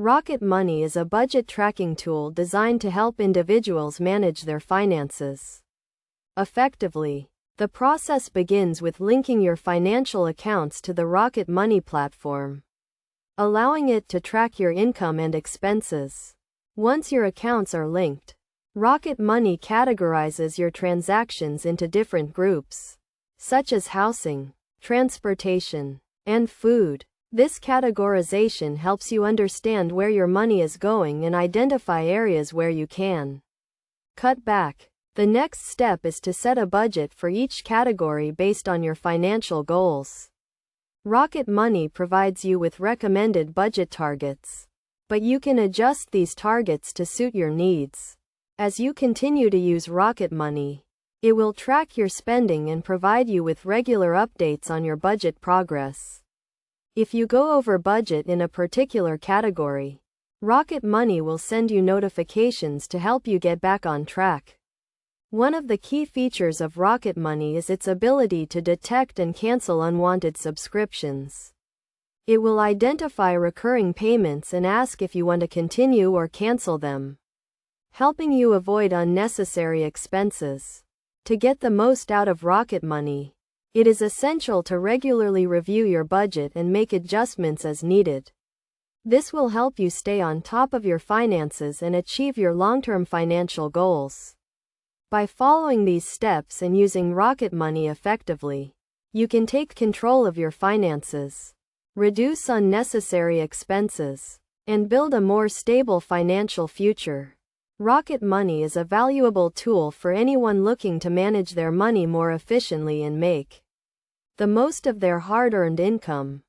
Rocket Money is a budget tracking tool designed to help individuals manage their finances effectively. The process begins with linking your financial accounts to the Rocket Money platform, allowing it to track your income and expenses. Once your accounts are linked, Rocket Money categorizes your transactions into different groups, such as housing, transportation, and food. This categorization helps you understand where your money is going and identify areas where you can cut back. The next step is to set a budget for each category based on your financial goals. Rocket Money provides you with recommended budget targets, but you can adjust these targets to suit your needs. As you continue to use Rocket Money, it will track your spending and provide you with regular updates on your budget progress. If you go over budget in a particular category, Rocket Money will send you notifications to help you get back on track. One of the key features of Rocket Money is its ability to detect and cancel unwanted subscriptions. It will identify recurring payments and ask if you want to continue or cancel them, helping you avoid unnecessary expenses. To get the most out of Rocket Money, it is essential to regularly review your budget and make adjustments as needed. This will help you stay on top of your finances and achieve your long-term financial goals. By following these steps and using Rocket Money effectively, you can take control of your finances, reduce unnecessary expenses, and build a more stable financial future. Rocket Money is a valuable tool for anyone looking to manage their money more efficiently and make the most of their hard-earned income.